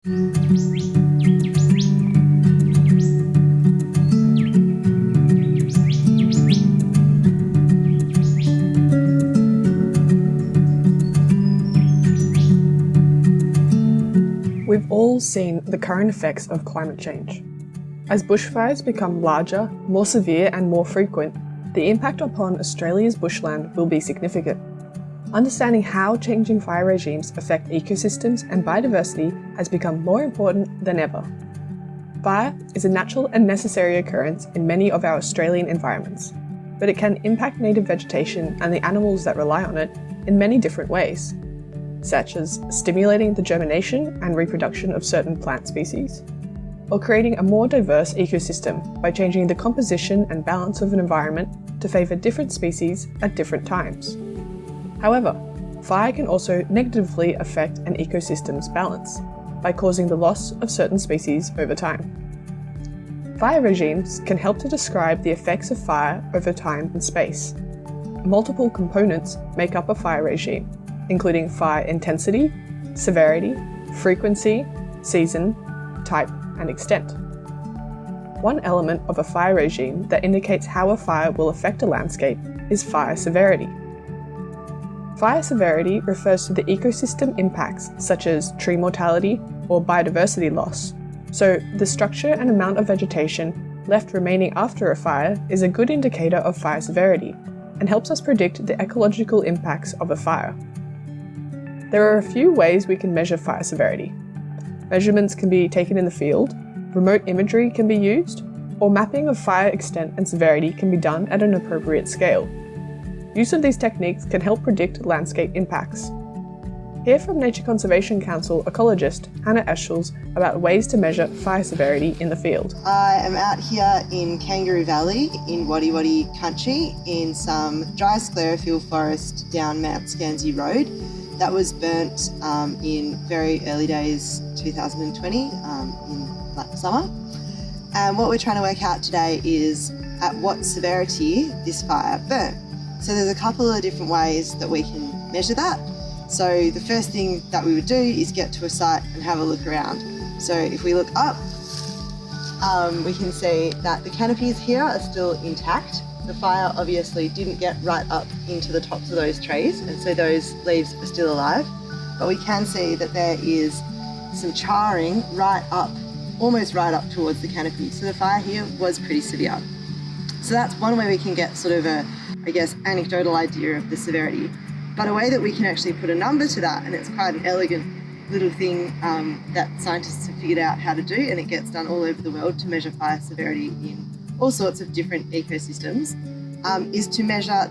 We've all seen the current effects of climate change. As bushfires become larger, more severe and more frequent, the impact upon Australia's bushland will be significant. Understanding how changing fire regimes affect ecosystems and biodiversity has become more important than ever. Fire is a natural and necessary occurrence in many of our Australian environments, but it can impact native vegetation and the animals that rely on it in many different ways, such as stimulating the germination and reproduction of certain plant species, or creating a more diverse ecosystem by changing the composition and balance of an environment to favour different species at different times. However, fire can also negatively affect an ecosystem's balance by causing the loss of certain species over time. Fire regimes can help to describe the effects of fire over time and space. Multiple components make up a fire regime, including fire intensity, severity, frequency, season, type, and extent. One element of a fire regime that indicates how a fire will affect a landscape is fire severity. Fire severity refers to the ecosystem impacts such as tree mortality or biodiversity loss, so the structure and amount of vegetation left remaining after a fire is a good indicator of fire severity and helps us predict the ecological impacts of a fire. There are a few ways we can measure fire severity. Measurements can be taken in the field, remote imagery can be used, or mapping of fire extent and severity can be done at an appropriate scale. Use of these techniques can help predict landscape impacts. Hear from Nature Conservation Council ecologist Hannah Etchells about ways to measure fire severity in the field. I am out here in Kangaroo Valley in Wadi Wadi country in some dry sclerophyll forest down Mount Scansey Road. That was burnt in very early days 2020 in like summer. And what we're trying to work out today is at what severity this fire burnt. So there's a couple of different ways that we can measure that. So the first thing that we would do is get to a site and have a look around. So if we look up, we can see that the canopies here are still intact. The fire obviously didn't get right up into the tops of those trees, and so those leaves are still alive. But we can see that there is some charring right up, almost right up towards the canopy. So the fire here was pretty severe. So that's one way we can get sort of a, I guess, anecdotal idea of the severity. But a way that we can actually put a number to that, and it's quite an elegant little thing that scientists have figured out how to do, and it gets done all over the world to measure fire severity in all sorts of different ecosystems, is to measure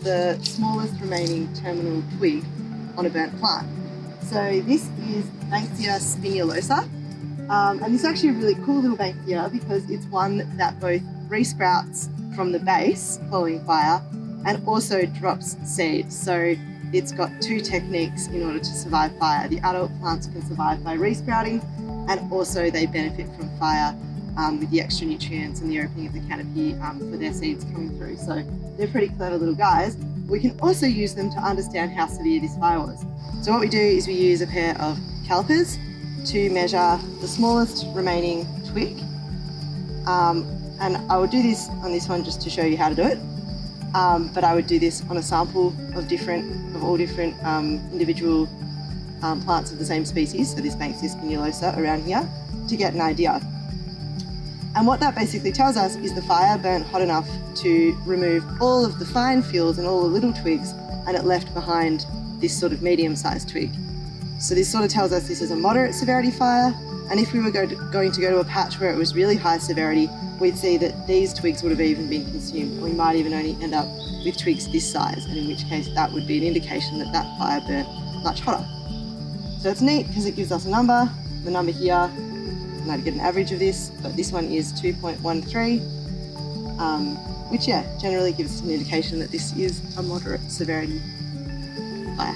the smallest remaining terminal twig on a burnt plant. So this is Banksia spinulosa, and it's actually a really cool little Banksia because it's one that both resprouts from the base following fire and also drops seed. So it's got two techniques in order to survive fire. The adult plants can survive by resprouting, and also they benefit from fire with the extra nutrients and the opening of the canopy for their seeds coming through. So they're pretty clever little guys. We can also use them to understand how severe this fire was. So what we do is we use a pair of calipers to measure the smallest remaining twig. And I will do this on this one just to show you how to do it. But I would do this on a sample of all different individual plants of the same species, so this Banksia spinulosa around here, to get an idea. And what that basically tells us is the fire burnt hot enough to remove all of the fine fuels and all the little twigs, and it left behind this sort of medium-sized twig. So this sort of tells us this is a moderate severity fire, and if we were going to go to a patch where it was really high severity, we'd see that these twigs would have even been consumed. We might even only end up with twigs this size, and in which case that would be an indication that that fire burnt much hotter. So it's neat because it gives us a number. The number here, I might get an average of this, but this one is 2.13, which generally gives us an indication that this is a moderate severity fire.